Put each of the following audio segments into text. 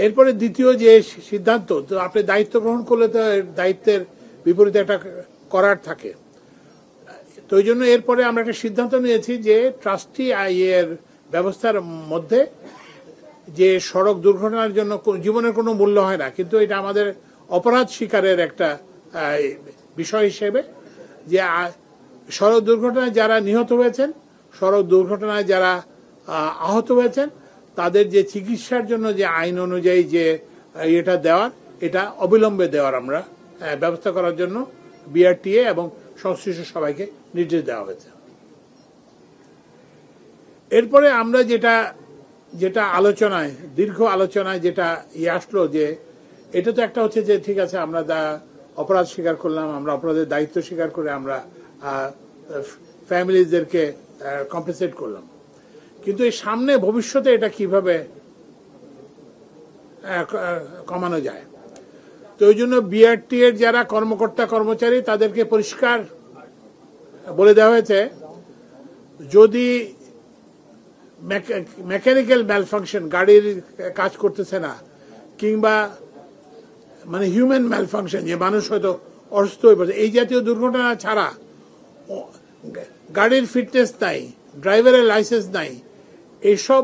এরপরে দ্বিতীয় যে সিদ্ধান্ত, তো আপনি দায়িত্ব গ্রহণ করলে তো দায়িত্বের বিপরীতে একটা করার থাকে। তো ওই জন্য এরপরে আমরা একটা সিদ্ধান্ত নিয়েছি যে ট্রাস্টি এর ব্যবস্থার মধ্যে যে সড়ক দুর্ঘটনার জন্য জীবনের কোনো মূল্য হয় না, কিন্তু এটা আমাদের অপরাধ স্বীকারের একটা বিষয় হিসেবে যে সড়ক দুর্ঘটনায় যারা নিহত হয়েছেন, সড়ক দুর্ঘটনায় যারা আহত হয়েছেন, তাদের যে চিকিৎসার জন্য যে আইন অনুযায়ী যে এটা দেওয়ার, এটা অবিলম্বে দেওয়ার আমরা ব্যবস্থা করার জন্য বিআরটিএ এবং সংশ্লিষ্ট সবাইকে নির্দেশ দেওয়া হয়েছে। এরপরে আমরা যেটা আলোচনায়, দীর্ঘ আলোচনায় যেটা আসলো, যে এটা তো একটা হচ্ছে যে ঠিক আছে আমরা অপরাধ স্বীকার করলাম, আমরা অপরাধের দায়িত্ব স্বীকার করে আমরা ফ্যামিলিদেরকে কম্পেনসেট করলাম, কিন্তু এই সামনে ভবিষ্যতে এটা কিভাবে কমানো যায়। তো ওই জন্য বিআরটি এর যারা কর্মকর্তা কর্মচারী তাদেরকে পরিষ্কার বলে দেওয়া হয়েছে, যদি মেকানিক্যাল ম্যালফাংশন, গাড়ির কাজ করতেছে না, কিংবা মানে হিউম্যান ম্যালফাংশন, যে মানুষ হয়তো অসুস্থ হয়ে পড়ছে, এই জাতীয় দুর্ঘটনা ছাড়া, গাড়ির ফিটনেস নাই, ড্রাইভারের লাইসেন্স নাই, এইসব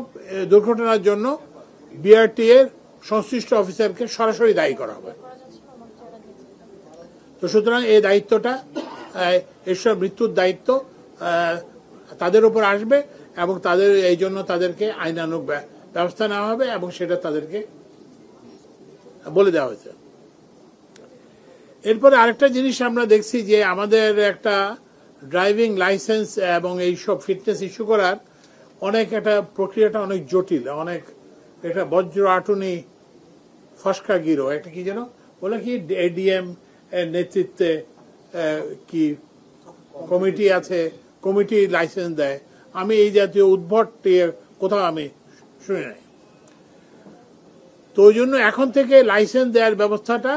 দুর্ঘটনার জন্য বিআরটি এর সংশ্লিষ্ট অফিসারকে সরাসরি দায়ী করা হবে। তো সুতরাং এই দায়িত্বটা, এইসব মৃত্যুর দায়িত্ব তাদের উপর আসবে এবং তাদের এই জন্য তাদেরকে আইনানুগ ব্যবস্থা নেওয়া হবে এবং সেটা তাদেরকে বলে দেওয়া হয়েছে। এরপরে আরেকটা জিনিস আমরা দেখছি যে আমাদের একটা ড্রাইভিং লাইসেন্স এবং এইসব ফিটনেস ইস্যু করার একটা প্রক্রিয়াটা অনেক জটিল, অনেক একটা বজ্র আটুনি ফসকা গিরো, একটা কি যেন বলে কি এডিএম এর নেতৃত্বে কি কমিটি আছে, কমিটি লাইসেন্স দেয়। আমি এই জাতীয় উদ্ভট কোথাও আমি শুনি নাই। তো ওই জন্য এখন থেকে লাইসেন্স দেওয়ার ব্যবস্থাটা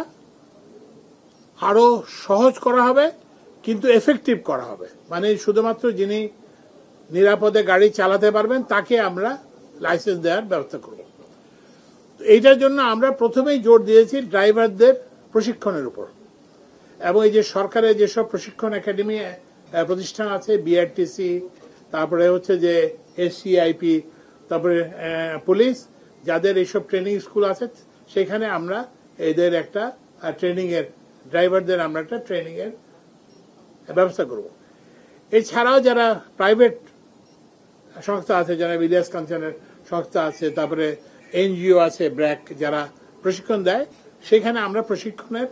আরো সহজ করা হবে, কিন্তু এফেক্টিভ করা হবে। মানে শুধুমাত্র যিনি নিরাপদে গাড়ি চালাতে পারবেন তাকে আমরা লাইসেন্স দেওয়ার ব্যবস্থা করব। এইটার জন্য আমরা প্রথমেই জোর দিয়েছি ড্রাইভারদের প্রশিক্ষণের উপর, এবং এই যে সরকারের যেসব প্রশিক্ষণ একাডেমি প্রতিষ্ঠান আছে, বিআরটিসি, তারপরে হচ্ছে যে এসসিআইপি, তারপরে পুলিশ, যাদের এইসব ট্রেনিং স্কুল আছে, সেখানে আমরা এদের একটা ট্রেনিং এর, ড্রাইভারদের আমরা একটা ট্রেনিং এর ব্যবস্থা করব। এছাড়াও যারা প্রাইভেট সংস্থা আছে, যারা ইলিয়াস কাঞ্চনের সংস্থা আছে, তারপরে এনজিও আছে, ব্র্যাক, যারা প্রশিক্ষণ দেয়, সেখানে আমরা প্রশিক্ষণের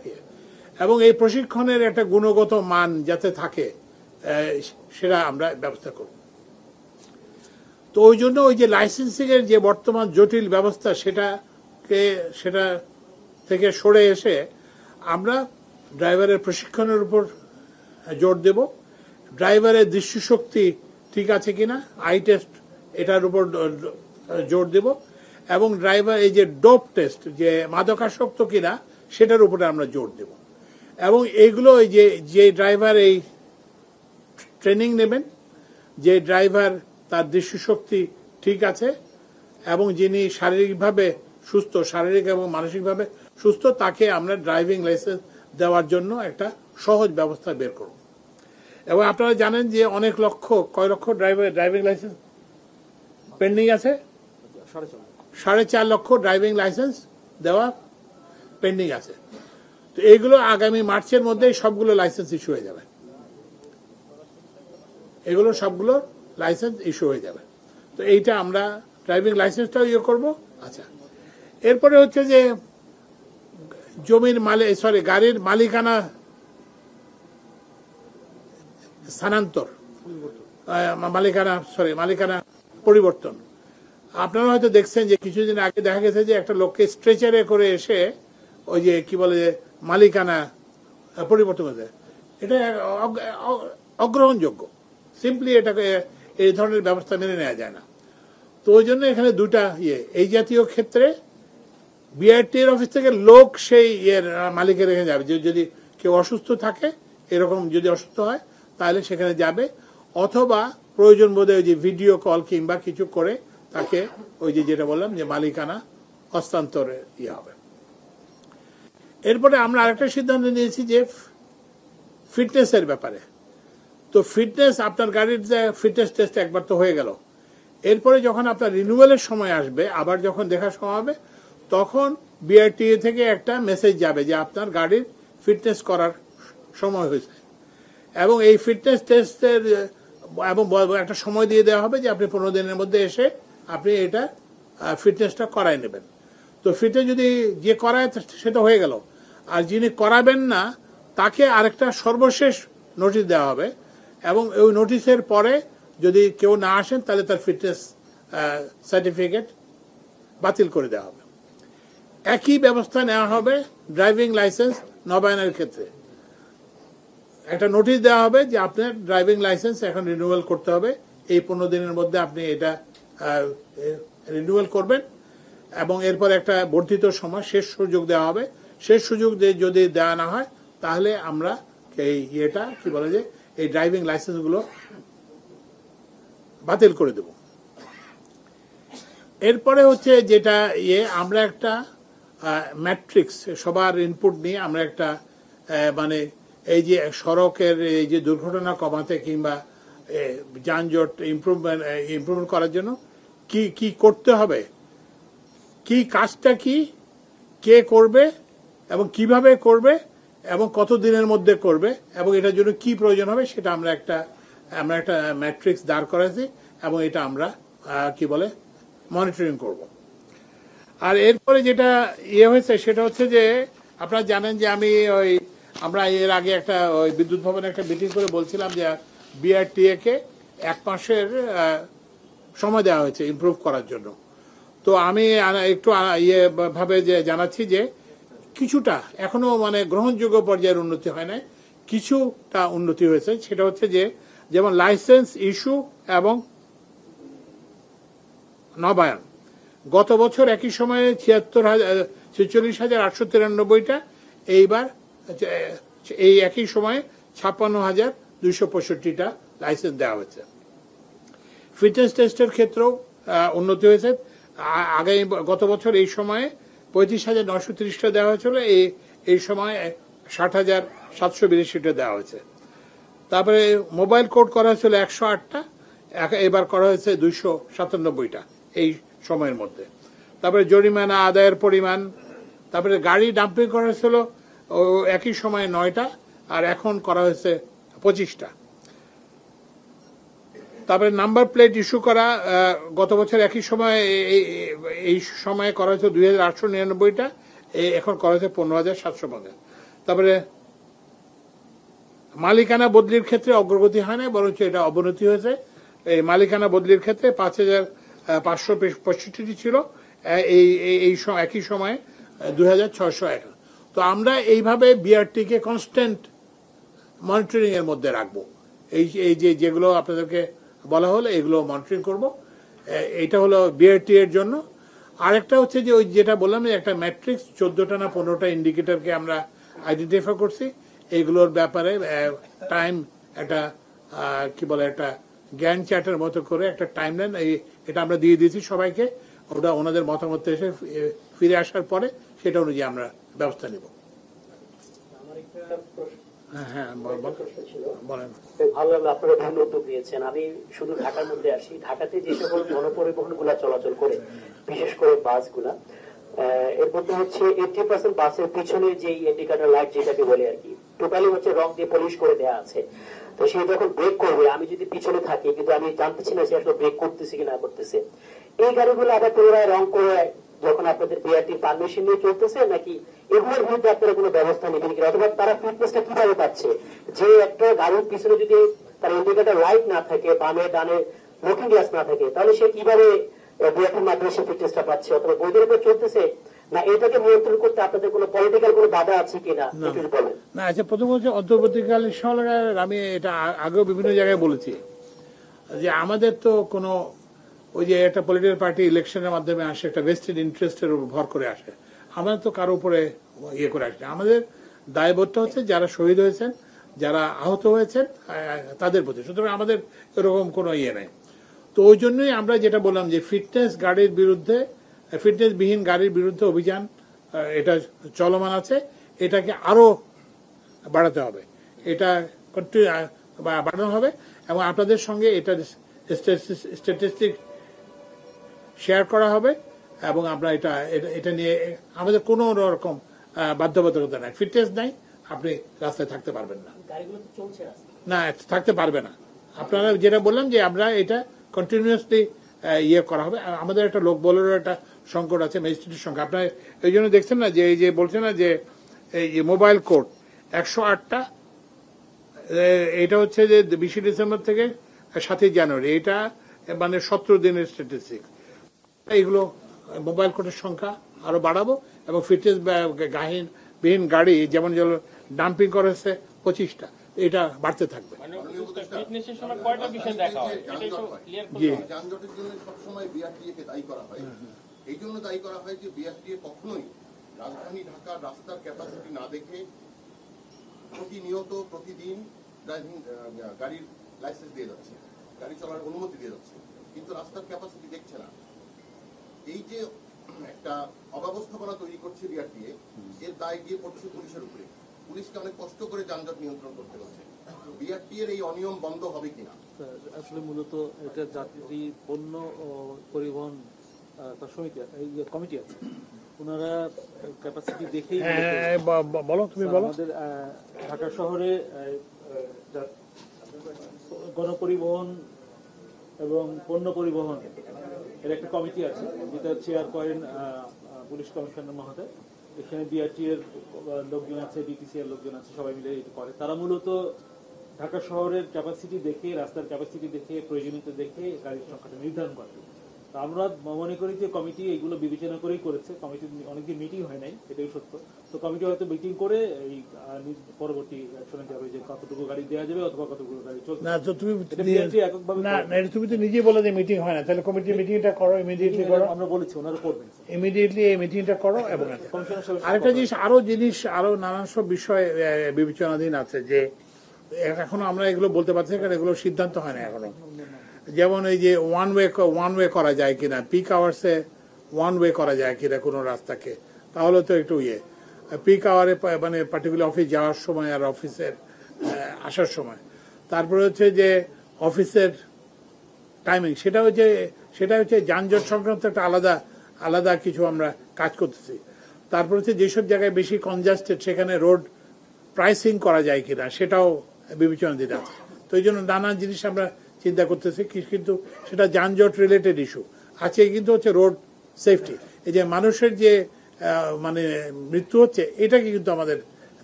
এবং এই প্রশিক্ষণের একটা গুণগত মান যাতে থাকে সেটা আমরা ব্যবস্থা করব। তো ওই জন্য ওই যে লাইসেন্সিং এর যে বর্তমান জটিল ব্যবস্থা, সেটা থেকে সরে এসে আমরা ড্রাইভারের প্রশিক্ষণের উপর জোর দেব, ড্রাইভারের দৃষ্টিশক্তি ঠিক আছে কিনা, আই টেস্ট, এটার উপর জোর দেব, এবং ড্রাইভার এই যে ডোপ টেস্ট, যে মাদকাসক্ত কিনা, সেটার উপরে আমরা জোর দেব। এবং এইগুলো যে ড্রাইভার এই ট্রেনিং নেবেন, যে ড্রাইভার তার দৃষ্টিশক্তি ঠিক আছে এবং যিনি শারীরিকভাবে সুস্থ, শারীরিক এবং মানসিকভাবে সুস্থ, তাকে আমরা ড্রাইভিং লাইসেন্স দেওয়ার জন্য একটা সহজ ব্যবস্থা বের করব। এবং আপনারা জানেন যে কয় লক্ষ ড্রাইভিং লাইসেন্স পেন্ডিং আছে, 4.5 লক্ষ ড্রাইভিং লাইসেন্স দেওয়া পেন্ডিং আছে। তো এইগুলো আগামী মার্চের মধ্যেই সবগুলো লাইসেন্স ইস্যু হয়ে যাবে, এগুলো সবগুলো লাইসেন্স ইস্যু হয়ে যাবে। তো এইটা আমরা ড্রাইভিং লাইসেন্সটাও করব। আচ্ছা, এরপরে হচ্ছে যে গাড়ির মালিকানা স্থানান্তর, মালিকানা পরিবর্তন। আপনারা হয়তো দেখছেন যে কিছুদিন আগে দেখা গেছে যে একটা লোককে স্ট্রেচারে করে এসে ওই যে কি বলে মালিকানা পরিবর্তন করে, এটা অগ্রহণযোগ্য। সিম্পলি এটাকে এই ধরনের ব্যবস্থা মেনে নেওয়া যায় না। তো ওই জন্য এখানে দুটা এই জাতীয় ক্ষেত্রে বিআরটি এর অফিস থেকে লোক সেই মালিকের এখানে যাবে, যদি কেউ অসুস্থ থাকে, এরকম যদি অসুস্থ হয় তাহলে সেখানে যাবে, অথবা প্রয়োজন বোধে ওই যে ভিডিও কল কিংবা কিছু করে তাকে ওই যেটা বললাম যে মালিকানা হস্তান্তরে ইয়ে হবে। এরপরে আমরা আরেকটা সিদ্ধান্ত নিয়েছি যে ফিটনেসের ব্যাপারে। তো ফিটনেস, আপনার গাড়ির যে ফিটনেস টেস্ট একবার তো হয়ে গেল, এরপরে যখন আপনার রিনিউয়ালের সময় আসবে, আবার যখন দেখার সময় হবে, তখন বিআরটিএ থেকে একটা মেসেজ যাবে যে আপনার গাড়ির ফিটনেস করার সময় হয়েছে, এবং এই ফিটনেস টেস্টের এবং একটা সময় দিয়ে দেওয়া হবে যে আপনি 15 দিনের মধ্যে এসে আপনি এটা ফিটনেসটা করায় নেবেন। তো ফিটনেস যদি যে করায় সেটা হয়ে গেল, আর যিনি করাবেন না তাকে আরেকটা সর্বশেষ নোটিশ দেওয়া হবে, এবং ওই নোটিশের পরে যদি কেউ না আসেন তাহলে তার ফিটনেস সার্টিফিকেট বাতিল করে দেওয়া হবে। একই ব্যবস্থা নেওয়া হবে ড্রাইভিং লাইসেন্স নবায়নের ক্ষেত্রে। একটা নোটিশ দেওয়া হবে যে আপনার ড্রাইভিং লাইসেন্স এখন রিনিউয়াল করতে হবে, এই 15 দিনের মধ্যে আপনি এটা রিনিউয়াল করবেন, এবং এরপর একটা বর্ধিত সময় শেষ সুযোগ দেওয়া হবে। শেষ সুযোগ যদি দেওয়া না হয় তাহলে আমরা এই ইয়েটা কি বলে যে এই ড্রাইভিং লাইসেন্সগুলো বাতিল করে দেব। এরপরে হচ্ছে যেটা আমরা একটা ম্যাট্রিক্স সবার ইনপুট নিয়ে আমরা একটা মানে এই যে সড়কের এই যে দুর্ঘটনা কমাতে কিংবা যানজট ইমপ্রুভমেন্ট করার জন্য কি কি করতে হবে, কি কাজটা কি, কে করবে এবং কিভাবে করবে এবং কত দিনের মধ্যে করবে এবং এটার জন্য কি প্রয়োজন হবে, সেটা আমরা একটা ম্যাট্রিক্স দাঁড় করাইছি, এবং এটা আমরা কি বলে মনিটরিং করব। আর এরপরে যেটা হয়েছে সেটা হচ্ছে যে আপনারা জানেন যে আমরা এর আগে একটা ওই বিদ্যুৎ ভবনে একটা মিটিং করে বলছিলাম যে বিআরটিএ কে 1 মাসের সময় দেওয়া হয়েছে ইমপ্রুভ করার জন্য। তো আমি একটু ভাবে যে জানাচ্ছি যে কিছুটা এখনো মানে গ্রহণযোগ্য পর্যায়ের উন্নতি হয় নাই, কিছুটা উন্নতি হয়েছে। সেটা হচ্ছে যে যেমন লাইসেন্স ইস্যু এবং নবায়ন, গত বছর একই সময়ে 46,893টা, এইবার এই একই সময়ে 56,265টা লাইসেন্স দেওয়া হয়েছে। ফিটনেস টেস্টের ক্ষেত্রেও উন্নতি হয়েছে। গত বছর এই সময়ে 35,930টা দেওয়া হয়েছিল, এই সময় 60,782টা দেওয়া হয়েছে। তারপরে মোবাইল কোড করা হয়েছিল 108টা, এবার করা হয়েছে 297টা এই সময়ের মধ্যে। তারপরে জরিমানা আদায়ের পরিমাণ, তারপরে গাড়ি ডাম্পিং করা হয়েছিল একই সময়ে 9টা, আর এখন করা হয়েছে 25টা। তারপরে নাম্বার প্লেট ইস্যু করা গত বছর একই সময়ে এই সময়ে করা হয়েছে 2,899টা, এখন করা হয়েছে 15,750। তারপরে মালিকানা বদলির ক্ষেত্রে অগ্রগতি হয় না, বরঞ্চ এটা অবনতি হয়েছে। এই মালিকানা বদলির ক্ষেত্রে 5,565টি ছিল, এই একই সময়ে 2,601। তো আমরা এইভাবে বিআরটি কে কনস্ট্যান্ট মনিটরিং এর মধ্যে রাখবো। এই যেগুলো আপনাদেরকে বলা হলো এগুলো মনিটরিং করব। এটা হলো বিআরটি এর জন্য। আরেকটা হচ্ছে যে ওই যেটা বললাম একটা ম্যাট্রিক্স 14টা না 15টা ইন্ডিকেটরকে আমরা আইডেন্টিফাই করছি। এগুলোর ব্যাপারে টাইম একটা কি বলে একটা জ্ঞান চার্টের মতো করে একটা টাইমলাইন এটা আমরা দিয়ে দিয়েছি সবাইকে। ওটা ওনাদের মতামত এসে ফিরে আসার পরে সেটা অনুযায়ী আমরা ব্যবস্থা নিব। ভালো লাগলো, আপনারা ভালো উদ্যোগ নিয়েছেন। আমি শুধু ঢাকার মধ্যে আসি, ঢাকাতে যে সকল গণপরিবহন গুলা চলাচল করে, বিশেষ করে বাস গুলা, এর মধ্যে হচ্ছে 80% বাসের পিছনে যে ইন্ডিকেটর লাইট যেটাকে বলে আর কি, টোটালি হচ্ছে রং দিয়ে পলিশ করে দেওয়া আছে। তো সে যখন ব্রেক করবে, আমি যদি পিছনে থাকি কিন্তু আমি জানতেছি না সে আসলে ব্রেক করতেছে কি না করতেছে, এই গাড়িগুলো আবার পুনরায় রং করে যখন আপনাদের বিআরটি পারমিশন নিয়ে চলতেছে, নাকি এগুলোর বিরুদ্ধে আপনারা কোনো ব্যবস্থা নেবেন কিনা, অথবা তারা ফিটনেসটা কিভাবে পাচ্ছে? যে একটা গাড়ির পিছনে যদি তার ইন্ডিকেটর লাইট না থাকে, বামে ডানে লুকিং গ্লাস না থাকে, তাহলে সে কিভাবে বিআরটির মাধ্যমে সে ফিটনেসটা পাচ্ছে, অথবা বৈধের উপর চলতেছে না? এটাকে নিয়ন্ত্রণ করতে আপনাদের কোনো পলিটিক্যাল কোনো বাধা আছে কিনা একটু বলেন। না, আচ্ছা, প্রথম হচ্ছে অন্তর্বর্তীকালীন সরকার, আমি এটা আগেও বিভিন্ন জায়গায় বলেছি যে আমাদের তো কোনো ওই যে একটা পলিটিক্যাল পার্টি ইলেকশনের মাধ্যমে আসে, একটা ভেস্টেড ইন্টারেস্টের উপর ভর করে আসে, আমাদের তো কারো উপরে ইয়ে করে আসে। আমাদের দায়বদ্ধ হচ্ছে যারা শহীদ হয়েছেন, যারা আহত হয়েছেন তাদের প্রতি। সুতরাং আমাদের এরকম কোনো ইয়ে নেই। তো ওই জন্যই আমরা যেটা বললাম যে ফিটনেস গাড়ির বিরুদ্ধে ফিটনেসবিহীন গাড়ির বিরুদ্ধে অভিযান এটা চলমান আছে, এটাকে আরো বাড়াতে হবে, এটা বাড়ানো হবে এবং আপনাদের সঙ্গে এটা স্ট্যাটিস্টিক শেয়ার করা হবে এবং আমরা এটা নিয়ে আমাদের কোনো রকম বাধ্যবাধকতা নাই, ফিটনেস নাই, আপনি রাস্তায় থাকতে পারবেন না, না থাকতে পারবে না। আপনারা যেটা বললাম যে আমরা এটা কন্টিনিউয়াসলি ইয়ে করা হবে। আমাদের একটা লোক বলেরও একটা সংকট আছে, ম্যাজিস্ট্রেটের সংখ্যা। আপনার এই জন্য দেখছেন না যে এই যে বলছে না যে এই যে মোবাইল কোর্ট 108টা, এটা হচ্ছে যে 20 ডিসেম্বর থেকে 7 জানুয়ারি, এটা মানে 17 দিনের স্ট্যাটিস্টিক। এইগুলো মোবাইল কোর্টের সংখ্যা আরো বাড়াবো এবং ফিটনেস বিহীন গাড়ি যেমন ডাম্পিং করা হচ্ছে 25টা, এটা বাড়তে থাকবে। জি, যানজটের জন্য সবসময় বিআরটিএ দায়ী করা হয়। এই জন্য দায়ী করা হয় যে বিআরটিএ কখনোই রাজধানী ঢাকার রাস্তার ক্যাপাসিটি না দেখে প্রতিনিয়ত প্রতিদিন ড্রাইভিং গাড়ির লাইসেন্স দিয়ে যাচ্ছে, গাড়ি চলার অনুমতি দিয়ে যাচ্ছে, কিন্তু রাস্তার ক্যাপাসিটি দেখছে না। এই যে একটা অব্যবস্থাপনা তৈরি করছে বিআরটিএ, এর দায় গিয়ে পড়ছে পুলিশের উপরে। পুলিশকে অনেক কষ্ট করে যানজট নিয়ন্ত্রণ করতে হচ্ছে। বিআরটিএর এই অনিয়ম বন্ধ হবে কিনা? আসলে মূলত এটা যাত্রী পণ্য ও পরিবহন তার সমিতি কমিটি আছে, ওনারা ক্যাপাসিটি দেখেই বলো, তুমি বলো। আমাদের ঢাকা শহরে গণপরিবহন এবং পণ্য পরিবহন এর একটা কমিটি আছে, যেটা চেয়ার করেন পুলিশ কমিশনার মহোদয়। এখানে বিআরটি এর লোকজন আছে, ডিটিসি এর লোকজন আছে, সবাই মিলে এটা করে। তারা মূলত ঢাকা শহরের ক্যাপাসিটি দেখে, রাস্তার ক্যাপাসিটি দেখে, প্রয়োজনীয়তা দেখে গাড়ির সংখ্যাটা নির্ধারণ করে। আমরা মনে করি যে কমিটি এগুলো বিবেচনা করেই করেছে। কমিটির অনেকদিন মিটিং হয় নাই, এটাই সত্য। তো কমিটি হয়তো মিটিং করে এই পরবর্তী অ্যাকশনে যাবে যে কতটুকু গাড়ি দেওয়া যাবে অথবা কতটুকু গাড়ি চলবে না। তো তুমি তুমি তো নিজেই বলে যে মিটিং হয় না, তাহলে কমিটির মিটিংটা করো, ইমিডিয়েটলি করো। আমরা বলেছি ওনারা করবেন, ইমিডিয়েটলি এই মিটিংটা করো। এবং আরেকটা জিনিস আরো নানান সব বিষয় বিবেচনাধীন আছে, যে এখনো আমরা এগুলো বলতে পারছি না, কারণ এগুলো সিদ্ধান্ত হয় না এখনো। যেমন এই যে ওয়ান ওয়ে করা যায় কিনা, পিক আওয়ার্সে ওয়ান ওয়ে করা যায় কিনা কোনো রাস্তাকে, তাহলে তো একটু পিক আওয়ারে মানে পার্টিকুলার অফিস যাওয়ার সময় আর অফিসের আসার সময়। তারপরে হচ্ছে যে অফিসের টাইমিং, সেটা হচ্ছে যানজট সংক্রান্ত একটা আলাদা কিছু আমরা কাজ করতেছি। তারপর হচ্ছে যেসব জায়গায় বেশি কনজাস্টেড সেখানে রোড প্রাইসিং করা যায় কিনা, সেটাও বিবেচনা দিতে আছে। তো এই জন্য নানান জিনিস আমরা চিন্তা করতেছি, কিন্তু সেটা যানজট রিলেটেড ইস্যু আছে, কিন্তু হচ্ছে রোড সেফটি। এই যে মানুষের যে মানে মৃত্যু হচ্ছে, এটাকে কিন্তু আমাদের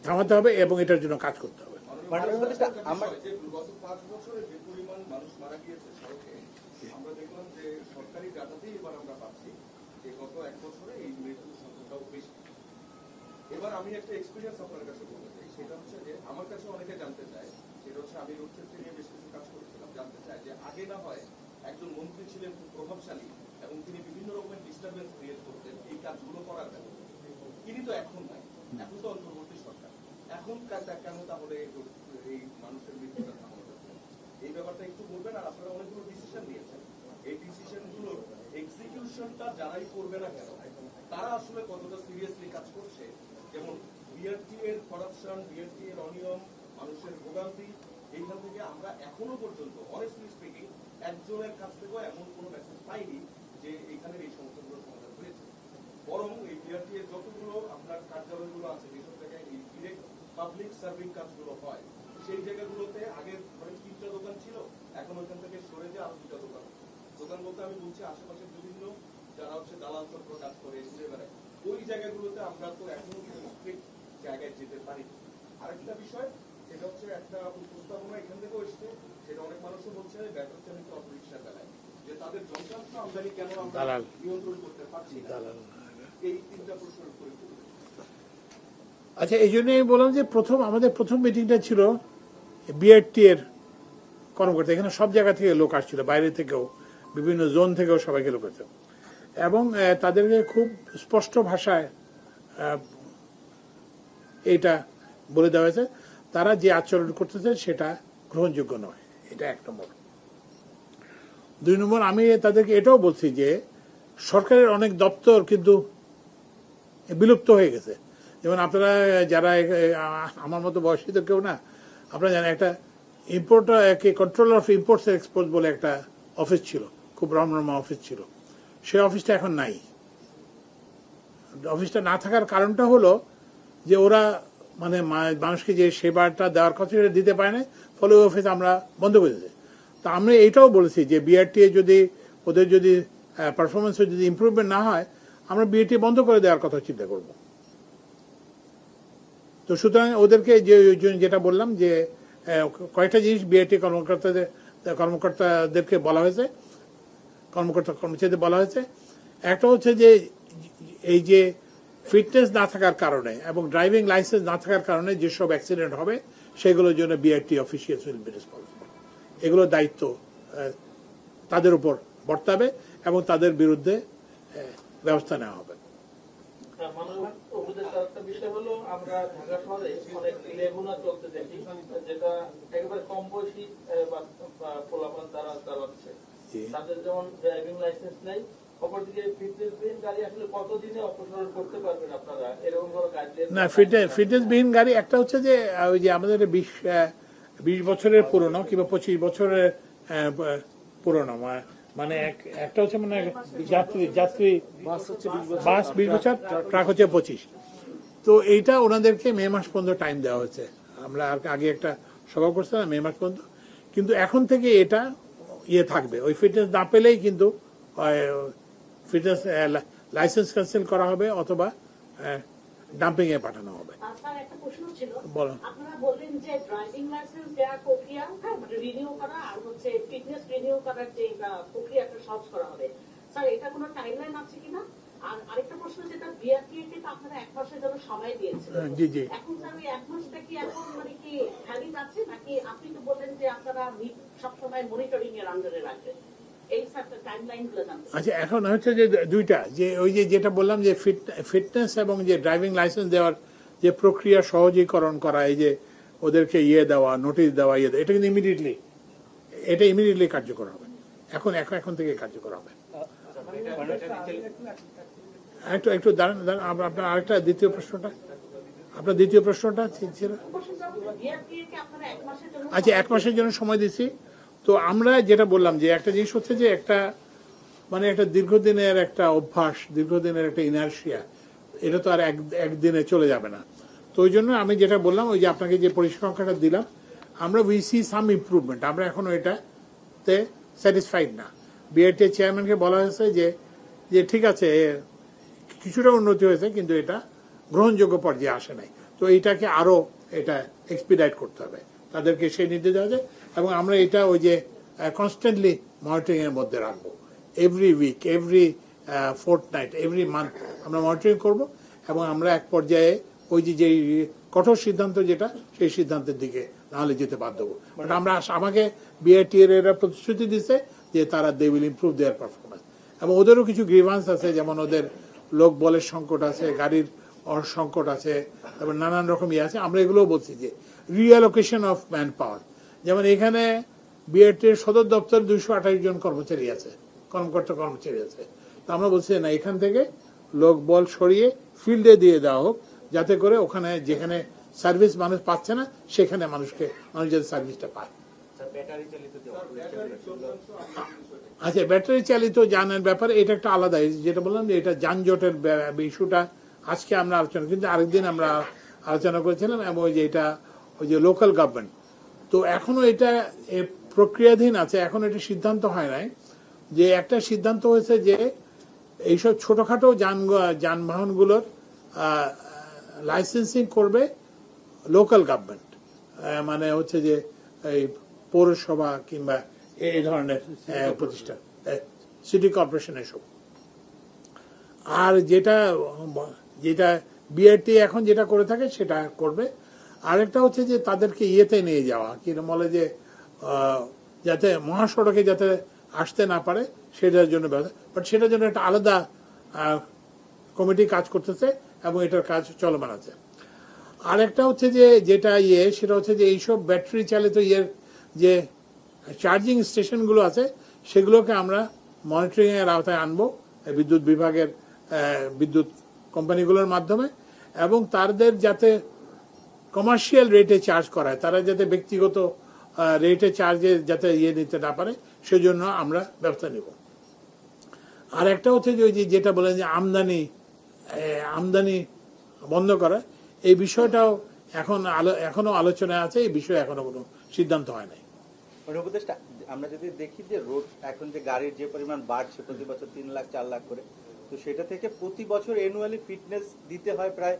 থামাতে হবে এবং এটার জন্য কাজ করতে হবে। গত 5 বছরে যে পরিমাণ মানুষ মারা গিয়েছে সড়কে, আমরা দেখলাম যে সরকারি ডাটাতেই এবার আমরা পাচ্ছি যে গত 1 বছরে এই মৃত্যুর সংখ্যাটাও বেশি। এবার আমি একটা এক্সপিরিয়েন্স আপনার কাছে বলতে চাই, সেটা হচ্ছে যে আমার কাছে অনেকে জানতে চায়, সেটা হচ্ছে আমি রোড সেফটি নিয়ে বেশ কিছু কাজ করেছিলাম, জানতে চায় যে আগে না হয় একজন মন্ত্রী ছিলেন খুব প্রভাবশালী এবং তিনি বিভিন্ন রকমের ডিস্টারবেন্স ক্রিয়েট করতেন এই কাজগুলো করার জন্য, তিনি তো এখন নাই, এখন তো অন্তর্বর্তী সরকার, এখন কেন তাহলে এই মানুষের মৃত্যুটা থামানো যাচ্ছে? এই ব্যাপারটা একটু বলবেন। আর আপনারা অনেকগুলো ডিসিশন নিয়েছেন, এই ডিসিশন গুলোর এক্সিকিউশনটা যারাই করবে না কেন, তারা আসলে কতটা সিরিয়াসলি কাজ করছে? যেমন বিআরটি এর করাপশন, বিআরটি এর অনিয়ম, মানুষের ভোগান্তি, এইখান থেকে আমরা এখনো পর্যন্ত অনেস্টলি স্পিকিং একজনের কাছ থেকেও এমন কোনো মেসেজ পাইনি যে এখানে এই সমস্যাগুলো সমাধান হয়েছে। বরং এই বিআরটি এর যতগুলো আপনার কার্যালয়গুলো আছে, যেসব জায়গায় এই ডিরেক্ট পাবলিক সার্ভিং কাজগুলো হয়, সেই জায়গাগুলোতে আগে ধরেন 3টা দোকান ছিল, এখন ওইখান থেকে সরে যে আরো 2টা দোকান বলতে আমি বলছি আশেপাশের বিভিন্ন যারা হচ্ছে দালাল চক্র কাজ করে ঘুরে বেড়ায়, ওই জায়গাগুলোতে আমরা তো এখনো স্ট্রিক্ট জায়গায় যেতে পারি। আরেকটা বিষয়, সেটা হচ্ছে একটা উপস্থাপনা এখান থেকেও এসছে, সেটা অনেক মানুষও বলছে ব্যাটার চালিত অটোরিকশার বেলায়, যে তাদের যন্ত্রাংশ আমদানি কেন আমরা নিয়ন্ত্রণ করতে পারছি না। এই 3টা প্রশ্নের উপরে। আচ্ছা, এই জন্যই বললাম যে আমাদের প্রথম মিটিংটা ছিল বিআরটি এর কর্মকর্তা, এখানে সব জায়গা থেকে লোক আসছিল, বাইরে থেকেও, বিভিন্ন জোন থেকেও সবাইকে লোক আসছে, এবং তাদেরকে খুব স্পষ্ট ভাষায় এইটা বলে দেওয়া হয়েছে, তারা যে আচরণ করতেছে সেটা গ্রহণযোগ্য নয়। এটা 1 নম্বর। 2 নম্বর, আমি তাদেরকে এটাও বলছি যে সরকারের অনেক দপ্তর কিন্তু বিলুপ্ত হয়ে গেছে। যেমন আপনারা যারা আমার মতো বয়সী তো কেউ না, আপনারা জানেন একটা importer controller of imports export বলে একটা অফিস ছিল, খুব রমরমা অফিস ছিল। সেই অফিসটা এখন নাই। অফিসটা না থাকার কারণটা হলো যে ওরা মানে মানুষকে যে সেবাটা দেওয়ার কথা সেটা দিতে পারে না, ফলে ওই অফিস আমরা বন্ধ করে দিয়েছি। তো আমরা এটাও বলেছি যে বিআরটিএ যদি ওদের যদি পারফরমেন্সে যদি ইমপ্রুভমেন্ট না হয়, আমরা বিআরটি বন্ধ করে দেওয়ার কথা চিন্তা করব। তো সুতরাং ওদেরকে যেটা বললাম যে কয়েকটা জিনিস বিআরটি কর্মকর্তাদেরকে বলা হয়েছে, কর্মচারীদের বলা হয়েছে। একটা হচ্ছে যে এই যে ফিটনেস না থাকার কারণে এবং ড্রাইভিং লাইসেন্স না থাকার কারণে যেসব অ্যাক্সিডেন্ট হবে সেগুলোর জন্য BRT officials will be responsible. এগুলোর দায়িত্ব তাদের উপর বর্তাবে এবং তাদের বিরুদ্ধে ব্যবস্থা নেওয়া হবে। বিষয় হলো আমরা ঢাকা শহরে অনেক লেগুনা চলতে দেখি, যেটা একেবারে কম বয়সী পোলাপান তারা চালাচ্ছে, তাদের যেমন ড্রাইভিং লাইসেন্স নেই। অপরদিকে ফিটনেসবিহীন গাড়ি আসলে কতদিনে অপসারণ করতে পারবেন আপনারা, এরকম কোনো গাইডলাইন? না, ফিটনেসবিহীন গাড়ি একটা হচ্ছে যে ওই যে আমাদের 20 বছরের পুরনো কিংবা 25 বছরের পুরনো, মানে একটা হচ্ছে মানে যাত্রী বাস 20 বছর, ট্রাক হচ্ছে 25। তো এইটা ওনাদেরকে মে মাস পর্যন্ত টাইম দেওয়া হয়েছে। আমরা আগে একটা সভা করছিলাম মে মাস পর্যন্ত, কিন্তু এখন থেকে এটা থাকবে। ওই ফিটনেস না পেলেই কিন্তু ফিটনেস লাইসেন্স ক্যান্সেল করা হবে অথবা ডাম্পিং এ পাঠানো হবে। স্যার, একটা প্রশ্ন ছিল। বলো। আপনারা বললেন যে ড্রাইভিং লাইসেন্স দেওয়ার প্রক্রিয়া মানে রিনিউ করা আর হচ্ছে ফিটনেস রিনিউ করার যে প্রক্রিয়াটা সহজ করা হবে। স্যার, এটা কোনো টাইমলাইন আছে কিনা? আর আরেকটা প্রশ্ন, যেটা বিআরটিএ কে আপনারা 1 মাসের জন্য সময় দিয়েছিলেন। জি জি। এখন স্যার ওই 1 মাসটা কি এখন মানে কি ভ্যালিড আছে, নাকি আপনি তো বললেন যে আপনারা সবসময় মনিটরিং এর আন্ডারে রাখবেন? আচ্ছা, এখন হচ্ছে যে দুইটা, যে ওই যে যেটা বললাম যে ফিটনেস এবং যে ড্রাইভিং লাইসেন্স দেওয়ার যে প্রক্রিয়া সহজীকরণ করা, এই যে ওদেরকে দেওয়া, নোটিশ দেওয়া, এটা কিন্তু ইমিডিয়েটলি কার্যকর হবে। এখন থেকে কার্যকর হবে। একটু দাঁড়ান, আপনার আরেকটা দ্বিতীয় প্রশ্নটা ছিল। আচ্ছা, 1 মাসের জন্য সময় দিচ্ছি। তো আমরা যেটা বললাম যে একটা জিনিস হচ্ছে যে একটা মানে একটা দীর্ঘদিনের একটা অভ্যাস, দীর্ঘদিনের একটা ইনার্শিয়া, এটা তো আর একদিনে চলে যাবে না। তো ওই জন্য আমি যেটা বললাম, ওই যে আপনাকে যে পরিসংখ্যানটা দিলাম, আমরা উই সি সাম ইমপ্রুভমেন্ট। আমরা এখনো এটাতে স্যাটিসফাইড না। বিআরটি চেয়ারম্যানকে বলা হয়েছে যে ঠিক আছে, কিছুটা উন্নতি হয়েছে, কিন্তু এটা গ্রহণযোগ্য পর্যায়ে আসে নাই। তো এইটাকে আরো এটা এক্সপিডাইট করতে হবে, তাদেরকে সেই নির্দেশ দেওয়া যায়। এবং আমরা এটা ওই যে কনস্ট্যান্টলি মনিটরিং এর মধ্যে রাখবো। Every week, every fortnight, every month আমরা মনিটরিং করব এবং আমরা এক পর্যায়ে ওই যে কঠোর সিদ্ধান্ত যেটা, সেই সিদ্ধান্তের দিকে নাহলে যেতে বাধ্য হবো। বাট আমাকে বিআরটি এরা প্রতিশ্রুতি দিচ্ছে যে তারা they will improve their performance. এবং ওদেরও কিছু গ্রিভান্স আছে, যেমন ওদের লোক বলের সংকট আছে, গাড়ির সংকট আছে, তারপর নানান রকম আছে। আমরা এগুলোও বলছি যে রিঅ্যালোকেশন অফ ম্যান পাওয়ার, যেমন এখানে বিআরটির সদর দপ্তর 228 জন কর্মচারী আছে, কর্মচারী আছে। তো আমরা বলছি না, এখান থেকে লোক বল সরিয়ে ফিল্ডে দিয়ে দেওয়া হোক, যাতে করে ওখানে যেখানে সার্ভিস মানুষ পাচ্ছে না সেখানে মানুষ যাতে সার্ভিসটা পায়। আচ্ছা, ব্যাটারি চালিত যানের ব্যাপারে এটা একটা আলাদা, যেটা বললাম যে এটা যানজটের ইস্যুটা আজকে আমরা আলোচনা, কিন্তু আরেকদিন আমরা আলোচনা করেছিলাম। এবং ওই যে লোকাল গভর্নমেন্ট, তো এখনো এটা প্রক্রিয়াধীন আছে, এখন এটা সিদ্ধান্ত হয় নাই। যে একটা সিদ্ধান্ত হয়েছে যে এইসব ছোটখাটো যানবাহনগুলোর লাইসেন্সিং করবে লোকাল গভর্নমেন্ট, মানে হচ্ছে যে এই পৌরসভা কিংবা এই ধরনের প্রতিষ্ঠান, সিটি কর্পোরেশন এসব। আর যেটা বিআরটি এখন যেটা করে থাকে সেটা করবে। আরেকটা হচ্ছে যে তাদেরকে নিয়ে যাওয়া, কিরকম বলে যে যাতে মহাসড়কে যাতে আসতে না পারে সেটার জন্য ব্যবস্থা। বাট সেটার জন্য একটা আলাদা কমিটি কাজ করতেছে এবং এটার কাজ চলমান আছে। আরেকটা হচ্ছে যে যেটা সেটা হচ্ছে যে এইসব ব্যাটারি চালিত যে চার্জিং স্টেশনগুলো আছে সেগুলোকে আমরা মনিটরিং এর আওতায় আনবো বিদ্যুৎ বিভাগের বিদ্যুৎ কোম্পানিগুলোর মাধ্যমে, এবং তাদের যাতে কমার্শিয়াল রেটে চার্জ করায়, তারা যাতে ব্যক্তিগত রেটে চার্জে যাতে নিতে না পারে, সেজন্য আমরা ব্যবস্থা নেব। আর একটা হচ্ছে যে ওই যেটা বলেন যে আমদানি বন্ধ করা, এই বিষয়টাও এখনো আলোচনায় আছে। এই বিষয়ে এখনো কোনো সিদ্ধান্ত হয় নাই। উপদেষ্টা, আমরা যদি দেখি যে রোড এখন যে গাড়ির যে পরিমাণ বাড়ছে প্রতি বছর 3 লাখ 4 লাখ করে, তো সেটা থেকে প্রতি বছর অ্যানুয়ালি ফিটনেস দিতে হয় প্রায়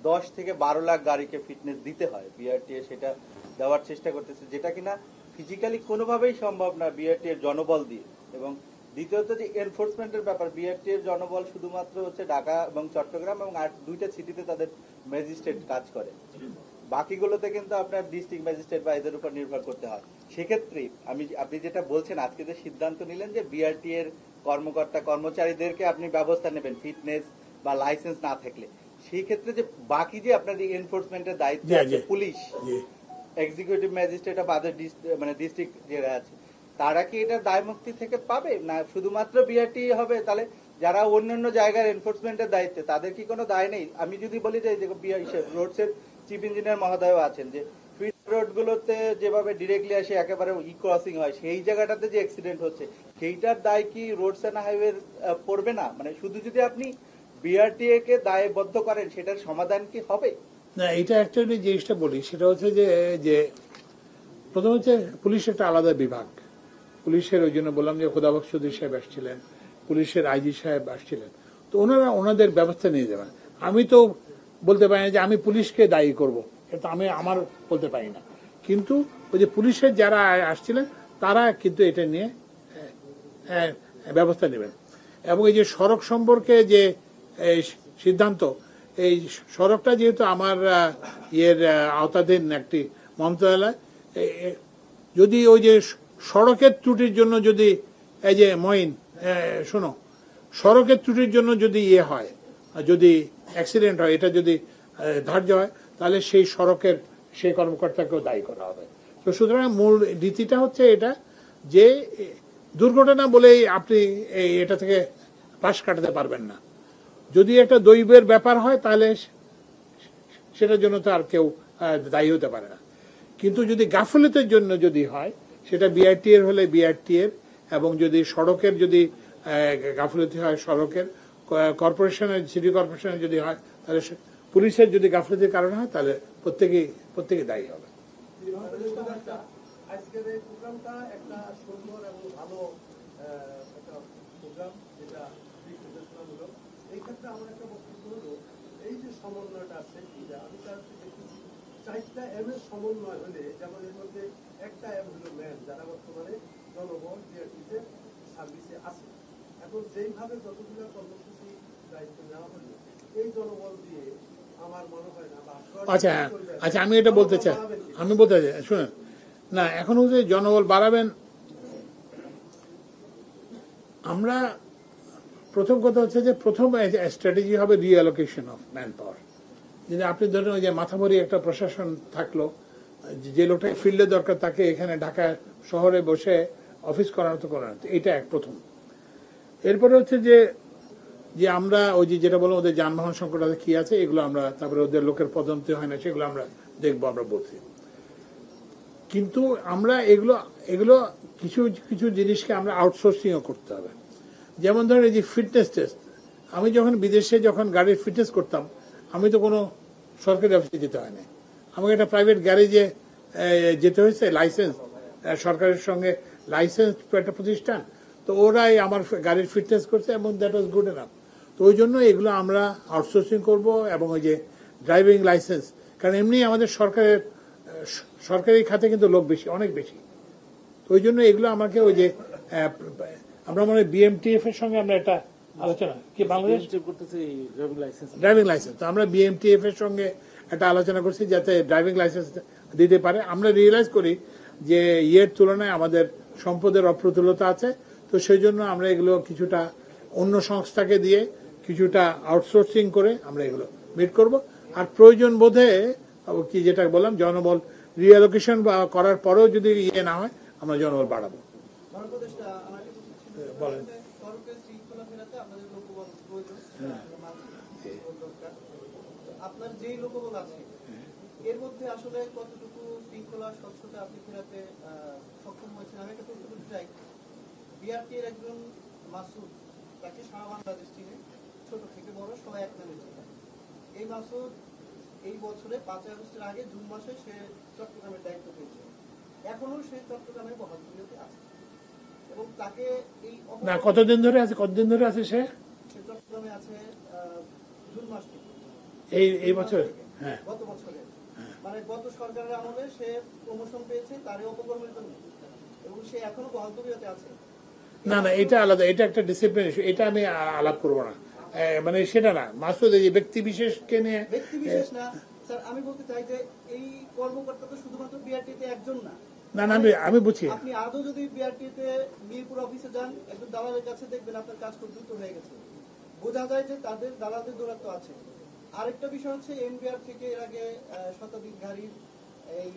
10 থেকে 12 লাখ গাড়িকে ফিটনেস দিতে হয়। বিআরটিএ সেটা দেওয়ার চেষ্টা করতেছে, যেটা কিনা ফিজিক্যালি কোনোভাবেই সম্ভব না বিআরটিএ জনবল দিয়ে। এবং দ্বিতীয়ত যে এনফোর্সমেন্টের ব্যাপার, বিআরটিএ জনবল শুধুমাত্র হচ্ছে ঢাকা এবং চট্টগ্রাম এবং 2টা সিটিতে তাদের ম্যাজিস্ট্রেট কাজ করে, বাকিগুলোতে কিন্তু আপনার ডিস্ট্রিক্ট ম্যাজিস্ট্রেট বা এদের উপর নির্ভর করতে হয়। সেক্ষেত্রে আপনি যেটা বলছেন, আজকে যে সিদ্ধান্ত নিলেন যে বিআরটি এর কর্মকর্তা কর্মচারীদেরকে আপনি ব্যবস্থা নেবেন ফিটনেস বা লাইসেন্স না থাকলে, সেই ক্ষেত্রে যে বাকি যে আপনাদের এনফোর্সমেন্টের দায়িত্ব আছে police, executive magistrate of other মানে ডিস্ট্রিক্ট যারা আছে, তারা কি এটা দায়মুক্তি থেকে পাবে না শুধুমাত্র বিআরটি হবে? তাহলে যারা অন্যান্য জায়গার এনফোর্সমেন্টের দায়িত্বে, তাদের কি কোনো দায় নেই? আমি যদি বলি যে রোডসের চিফ ইঞ্জিনিয়ার মহোদয় আছেন, যে ফিট রোড গুলোতে যেভাবে ডিরেক্টলি আসে একেবারে ই ক্রসিং হয়, সেই জায়গাটাতে যে অ্যাক্সিডেন্ট হচ্ছে, সেইটার দায় কি রোডস এন্ড হাইওয়ে পড়বে না? মানে শুধু যদি আপনি বিআরটিএ কে দায়বদ্ধ করেন, সেটার সমাধান কি হবে না? এটা অ্যাকচুয়ালি জিনিসটা বলি, সেটা হচ্ছে যে প্রথম হচ্ছে পুলিশ একটা আলাদা বিভাগ। পুলিশের ওই জন্য বললাম যে খোদাবক্স চৌধুরী সাহেব আসছিলেন, পুলিশের আইজি সাহেব আসছিলেন, তো ওনাদের ব্যবস্থা নিয়ে যাবেন। আমি তো বলতে পারি না যে আমি পুলিশকে দায়ী করব, এটা আমি আমার বলতে পারি না, কিন্তু ওই যে পুলিশের যারা আসছিলেন তারা কিন্তু এটা নিয়ে ব্যবস্থা নেবেন। এবং এই যে সড়ক সম্পর্কে যে সিদ্ধান্ত, এই সড়কটা যেহেতু আমার আওতাধীন একটি মন্ত্রণালয়, যদি ওই যে সড়কের ত্রুটির জন্য যদি এই যে শোনো, সড়কের ত্রুটির জন্য যদি হয়, যদি অ্যাক্সিডেন্ট হয়, এটা যদি ধার্য হয়, তাহলে সেই সড়কের সেই কর্মকর্তাকেও দায়ী করা হবে। তো সুতরাং মূল নীতিটা হচ্ছে এটা, যে দুর্ঘটনা বলেই আপনি এটা থেকে পাশ কাটাতে পারবেন না। যদি একটা দৈবের ব্যাপার হয়, তাহলে সেটার জন্য তো আর কেউ দায়ী হতে পারে না। কিন্তু যদি গাফিলতির জন্য যদি হয়, সেটা বিআরটি এর হলে বিআরটি এর, এবং যদি সড়কের যদি গাফিলতি হয় সড়কের, কর্পোরেশনের সিটি কর্পোরেশনের যদি হয়, তাহলে পুলিশের যদি গাফিলতির কারণে হয়, তাহলে প্রত্যেকেই দায়ী হবে। আজকের এই প্রোগ্রামটা একটা সুন্দর এবং ভালো একটা প্রোগ্রাম, যেটা নির্দেশনামূলক। এই ক্ষেত্রে আমার একটা বক্তব্য হলো, এই যে সমন্বয়টা আছে, আমি তার দেখেছি 4টা এম এর সমন্বয় হলে, যেমন এর মধ্যে একটা এম হলো ম্যান, যারা বর্তমানে জনবল বিআরটিতে সার্ভিসে আছে। এখন যেইভাবে যতগুলো কর্মসূচি দায়িত্ব নেওয়া হলো, এই জনবল দিয়ে আমার মনে হয় না। আচ্ছা, আমি এটা বলতে চাই, শুনেন না, এখন হচ্ছে জনবল বাড়াবেন। আমরা প্রথম কথা হচ্ছে যে প্রথম স্ট্র্যাটেজি হবে রিঅ্যালোকেশন অফ ম্যান পাওয়ার। যদি আপনি ধরেন ওই যে মাথাভরি একটা প্রশাসন থাকলো, যে লোকটাকে ফিল্ডে দরকার তাকে এখানে ঢাকা শহরে বসে অফিস করানো, এটা প্রথম। এরপরে হচ্ছে যে আমরা ওই যেটা বললাম, ওদের যানবাহন সংকট আছে, কি আছে, এগুলো আমরা, তারপরে ওদের লোকের পদোন্নতি হয় না, সেগুলো আমরা দেখবো, আমরা বলছি। কিন্তু আমরা এগুলো কিছু জিনিসকে আমরা আউটসোর্সিংও করতে হবে। যেমন ধরেন এই যে ফিটনেস টেস্ট, আমি যখন বিদেশে গাড়ির ফিটনেস করতাম, আমি তো কোনো সরকারি অফিসে যেতে হয় না, আমাকে একটা প্রাইভেট গ্যারেজে যেতে হয়েছে, লাইসেন্স সরকারের সঙ্গে লাইসেন্স একটা প্রতিষ্ঠান, তো ওরাই আমার গাড়ির ফিটনেস করছে, এবং দ্যাট ওয়াজ গুড এনাফ। তো ওই জন্য এগুলো আমরা আউটসোর্সিং করব। এবং ওই যে ড্রাইভিং লাইসেন্স, কারণ এমনি আমাদের সরকারি খাতে কিন্তু লোক বেশি, অনেক বেশি, তো ওই জন্য এগুলো আমাকে ওই যে আমরা মনে হয় বিএমটিএফ এর সঙ্গে আমরা একটা আলোচনা, কি বাংলাদেশ ড্রাইভিং লাইসেন্স, তো আমরা বিএমটিএফ এর সঙ্গে একটা আলোচনা করছি যাতে ড্রাইভিং লাইসেন্স দিতে পারে। আমরা রিয়েলাইজ করি যে তুলনায় আমাদের সম্পদের অপ্রতুলতা আছে, তো সেই জন্য আমরা এগুলো কিছুটা অন্য সংস্থাকে দিয়ে কিছুটা আউটসোর্সিং করে আমরা এগুলো মিট করব। আর প্রয়োজন বোধে কি যেটা বললাম, জনবল রিঅ্যালোকেশন করার পরেও যদি না হয়, আমরা জনবল বাড়াবো। বলেন। আপনার যেই লোকবল আছে এর মধ্যে আসলে কতটুকু শৃঙ্খলা স্বচ্ছতা আপনি ফেরাতে সক্ষম হয়েছেন? আমি একটা প্রশ্ন করতে চাই, বিআরটি এর একজন মাসুদ, তাকে সারা বাংলাদেশ চিনে, ছোট থেকে বড় সবাই এক নামে চিনে। এই মাসুদ এই বছরে 5 আগস্টের আগে জুন মাসে সে চট্টগ্রামের দায়িত্ব পেয়েছে, এখনো সে চট্টগ্রামের বহালতবিতে আছে এবং তাকে এই না কতদিন ধরে আছে সে চট্টগ্রামে আছে জুন মাস থেকে, এই বছর? হ্যাঁ, গত বছরে, মানে গত সরকারের আমলে সে প্রমোশন পেয়েছে তারই অপকর্মের জন্য এবং সে এখনো বহালতবিতে আছে। না এটা আলাদা, এটা একটা ডিসিপ্লিন ইস্যু, এটা আমি আলাপ করবো না, মানে সেটা না। মাসুদ এই ব্যক্তি বিশেষকে নিয়ে, ব্যক্তি বিশেষ না স্যার, আমি বলতে চাই যে এই কর্মকর্তা তো শুধুমাত্র বিআরটিতে একজন না। না আমি বুঝি। আপনি আদৌ যদি বিআরটিতে মিরপুর অফিসে যান, একজন দালালের কাছে দেখবেন আপনার কাজ খুব দ্রুত হয়ে গেছে, বোঝা যায় যে তাদের দালালদের দৌরাত্ম আছে। আরেকটা বিষয় হচ্ছে এনবিআর থেকে এর আগে শতাধিক গাড়ির এই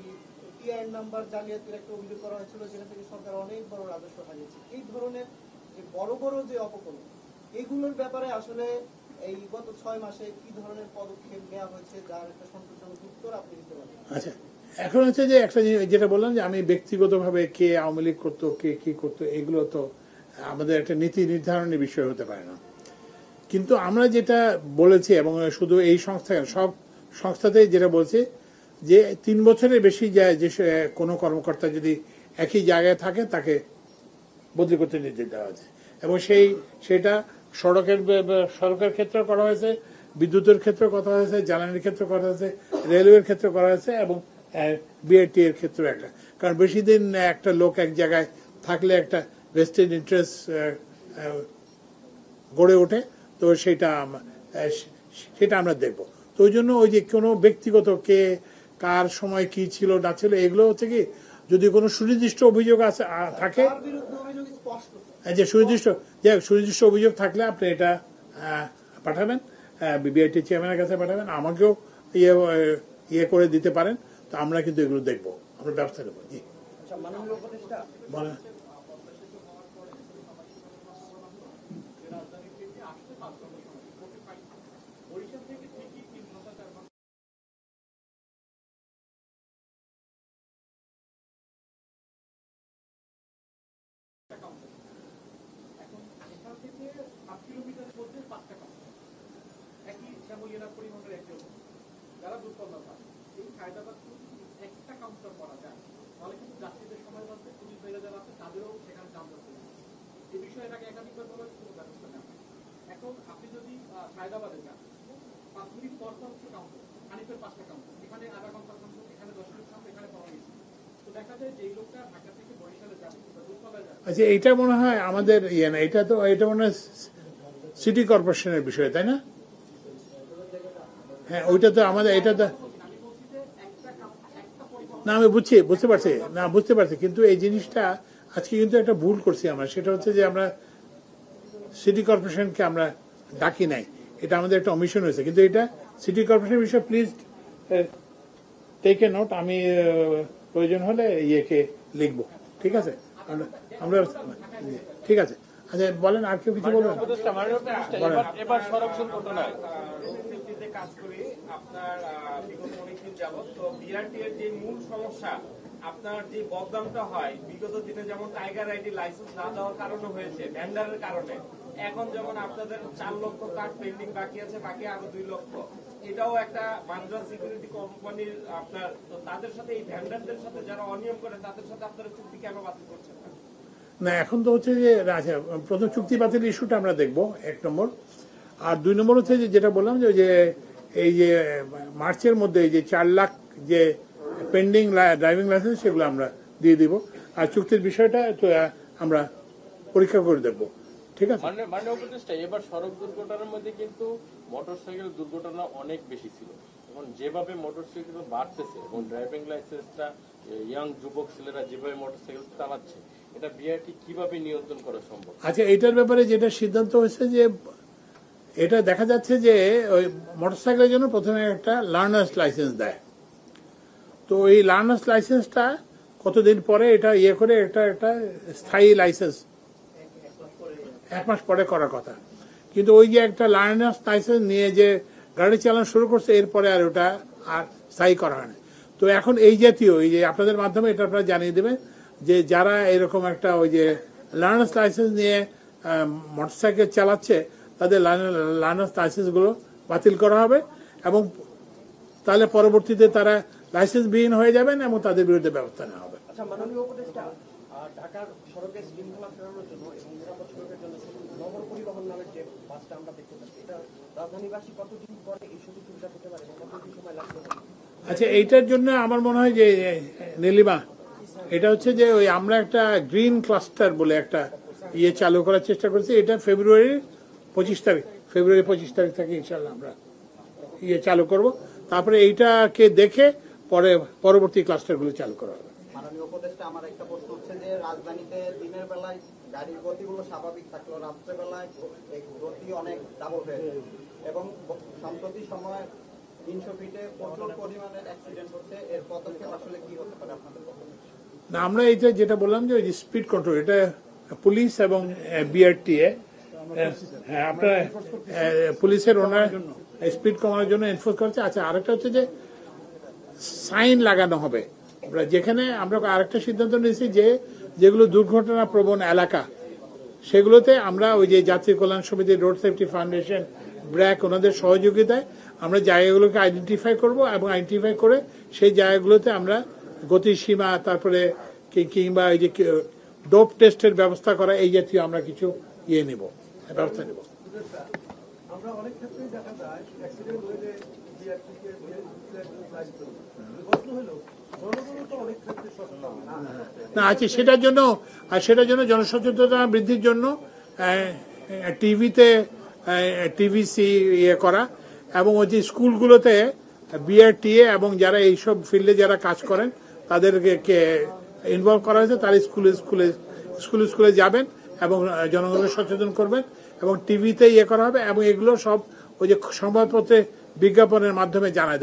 টিআইএন নাম্বার জালিয়াতির একটা অভিযোগ করা হয়েছিল, যেটা থেকে সরকার অনেক বড় রাজস্ব হারিয়েছে। এই ধরনের যে বড় বড় যে অপকর্ম, এগুলোর ব্যাপারে আসলে এই গত 6 মাসে কি ধরনের পদক্ষেপ নেওয়া হয়েছে যার একটা সন্তোষজনক উত্তর আপনি দিতে পারেন? আচ্ছা, এখন হচ্ছে যে একটা যেটা বললাম যে আমি ব্যক্তিগতভাবে কে আওয়ামী লীগ করতো, কে কি করতো, এগুলো তো আমাদের একটা নীতি নির্ধারণের বিষয় হতে পারে না। কিন্তু আমরা যেটা বলেছি, এবং শুধু এই সংস্থা, সব সংস্থাতেই যেটা বলছি, যে 3 বছরের বেশি যায় যে কোনো কর্মকর্তা যদি একই জায়গায় থাকে তাকে বদলি করতে নির্দেশ দেওয়া হয়েছে, এবং সেটা সড়কের ক্ষেত্রে করা হয়েছে, বিদ্যুতের ক্ষেত্রে করা হয়েছে, জ্বালানির ক্ষেত্রে করা হয়েছে, রেলওয়ের ক্ষেত্রে করা হয়েছে, এবং বিআরটি এর ক্ষেত্রে একটা। কারণ বেশি দিন একটা লোক এক জায়গায় থাকলে একটা ভেস্টেড ইন্টারেস্ট গড়ে ওঠে, তো সেটা আমরা দেখব। তো ওই জন্য ওই যে কোনো ব্যক্তিগত কে কার সময় কি ছিল না ছিল, এগুলো হচ্ছে কি, যদি কোনো সুনির্দিষ্ট অভিযোগ থাকে, যে সুনির্দিষ্ট অভিযোগ থাকলে আপনি এটা পাঠাবেন, বিআইটি চেয়ারম্যানের কাছে পাঠাবেন, আমাকেও ইয়ে করে দিতে পারেন। তো আমরা কিন্তু এগুলো দেখবো, আমরা ব্যবস্থা নেবো। জি বলেন। আচ্ছা, এটা মনে হয় আমাদের ইয়ে না, এটা মনে হয় সিটি কর্পোরেশনের বিষয়, তাই না? হ্যাঁ, ওইটা তো আমাদের, এটা তো না, আমি বুঝতে পারছি, কিন্তু এই জিনিসটা আজকে কিন্তু একটা ভুল করছি আমরা। সেটা হচ্ছে যে আমরা সিটি কর্পোরেশনকে আমরা ডাকি নাই, এটা আমাদের একটা অমিশন হয়েছে। কিন্তু এটা সিটি কর্পোরেশনের বিষয়, প্লিজ টেক এ নোট। আমি প্রয়োজন হলে ইয়েকে লিখবো, ঠিক আছে? আমরা ঠিক আছে। আচ্ছা বলেন, আর কেউ কিছু বলবেন? এবার সড়ক দুর্ঘটনায় কাজ করি আপনার বিগত অনেকদিন যাবত। তো বিআরটি এর যে মূল সমস্যা, আপনার যে বদনামটা হয় বিগত দিনে, যেমন টাইগার আইডি লাইসেন্স না দেওয়ার কারণে হয়েছে, ভেন্ডারের কারণে। এখন যেমন আপনাদের 4 লক্ষ কার্ড পেন্ডিং বাকি আছে, বাকি আরো 2 লক্ষ। এটাও একটা মান্দ্রাজ সিকিউরিটি কোম্পানির আপনার। তো তাদের সাথে, এই ভেন্ডারদের সাথে যারা অনিয়ম করে, তাদের সাথে আপনারা চুক্তি কেন বাতিল করছেন না? এখন তো হচ্ছে যে প্রথম চুক্তি বাতিল ইস্যুটা আমরা দেখবো, 1 নম্বর। আর 2 নম্বর হচ্ছে যেটা বললাম, যে এই যে মার্চের মধ্যে যে 4 লাখ যে পেন্ডিং ড্রাইভিং লাইসেন্স, সেগুলো আমরা দিয়ে দিব। আর চুক্তির বিষয়টা তো আমরা পরীক্ষা করে দেখবো, ঠিক আছে? মানে উপদেষ্টা, এবার সড়ক দুর্ঘটনার মধ্যে কিন্তু মোটরসাইকেল দুর্ঘটনা অনেক বেশি ছিল। এখন যেভাবে মোটরসাইকেল বাড়তেছে এবং ড্রাইভিং লাইসেন্সটা ইয়াং যুবক ছেলেরা যেভাবে মোটরসাইকেল চালাচ্ছে, এটা বিআরটি কিভাবে নিয়ন্ত্রণ করা সম্ভব? আচ্ছা, এটার ব্যাপারে যেটা সিদ্ধান্ত হয়েছে, যে এটা দেখা যাচ্ছে যে ওই মোটরসাইকেলের জন্য প্রথমে একটা লার্নার্স লাইসেন্স দেয়। তো এই লার্নার্স লাইসেন্সটা কতদিন পরে এটা ইয়ে করে একটা স্থায়ী লাইসেন্স 1 মাস পরে করার কথা। কিন্তু ওই যে একটা লার্নার্স লাইসেন্স নিয়ে যে গাড়ি চালানো শুরু করছে, এরপরে আর ওটা আর স্থায়ী করা হয় না। তো এখন এই জাতীয় এই যে আপনাদের মাধ্যমে এটা আপনারা জানিয়ে দেবেন যে যারা এরকম একটা ওই যে লার্নার্স লাইসেন্স নিয়ে মোটরসাইকেল চালাচ্ছে তাদের লার্নার্স লাইসেন্সগুলো বাতিল করা হবে এবং তাহলে পরবর্তীতে তারা লাইসেন্সবিহীন হয়ে যাবেন এবং তাদের বিরুদ্ধে ব্যবস্থা নেওয়া হবে। আচ্ছা, মাননীয় উপদেষ্টা, ঢাকার সড়কে শৃঙ্খলা ফেরানোর জন্য এবং নিরাপদ সড়কের জন্য নগর পরিবহন নামের যে বাসটা আমরা দেখতে পাচ্ছি, এটা রাজধানীবাসী কতদিন পরে এই সুযোগ সুবিধা পেতে পারে এবং কতদিন সময় লাগতে পারে? আচ্ছা, এইটার জন্য আমার মনে হয় যে নীলিমা, এটা হচ্ছে যে ওই আমরা একটা গ্রিন ক্লাস্টার বলে একটা ইয়ে চালু করার চেষ্টা করছি। এটা ফেব্রুয়ারি 25 তারিখ থেকে ইনশাল্লাহ আমরা ইয়ে চালু করব। তারপরে এইটাকে দেখে পরে পরবর্তী ক্লাস্টারগুলো চালু করা হবে। মাননীয় উপদেষ্টা, আমার একটা প্রশ্ন হচ্ছে যে রাজধানীতে দিনের বেলায় গাড়ির গতিগুলো স্বাভাবিক থাকলেও রাত্রেবেলায় এই গতি অনেক ডাবল হয়ে যায় এবং সম্প্রতি সময় 300 ফিটে প্রচুর পরিমাণের অ্যাক্সিডেন্ট হচ্ছে। এর পদক্ষেপ আসলে কি হতে পারে আপনাদের? না, আমরা এইটা যেটা বললাম যে ওই যে স্পিড কন্ট্রোল, এটা পুলিশ এবং বিআরটিএ, হ্যাঁ, আপনার পুলিশের ওনার স্পিড কমানোর জন্য এনফোর্স করছে। আচ্ছা, আরেকটা হচ্ছে যে সাইন লাগানো হবে। যেখানে আমরা আরেকটা সিদ্ধান্ত নিয়েছি যে যেগুলো দুর্ঘটনা প্রবণ এলাকা সেগুলোতে আমরা ওই যে যাত্রী কল্যাণ সমিতি, রোড সেফটি ফাউন্ডেশন, ব্র্যাক ওনাদের সহযোগিতায় আমরা জায়গাগুলোকে আইডেন্টিফাই করব এবং আইডেন্টিফাই করে সেই জায়গাগুলোতে আমরা গতিসীমা, তারপরে কিংবা এই যে ডোপ টেস্টের ব্যবস্থা করা, এই জাতীয় আমরা কিছু ব্যবস্থা নেব। আমরা অনেক ক্ষেত্রেই দেখা যায় অ্যাক্সিডেন্ট হয়ে যে বিআরটিকে প্রশ্ন হলো জনগণও তো অনেক ক্ষেত্রে সচেতন না আছে, সেটার জন্য জনসচেতনতা বৃদ্ধির জন্য টিভিসি ইয়ে করা এবং ওই যে স্কুলগুলোতে বিআরটিএ এবং যারা এইসব ফিল্ডে যারা কাজ করেন তাদেরকে ইনভলভ করা হয়েছে। তারা স্কুলে যাবেন এবং জনগণকে সচেতন করবেন এবং টিভিতে ইয়ে করা হবে এবং এগুলো সব ওই যে সংবাদপত্রে বিজ্ঞাপনের মাধ্যমে জানা যায়।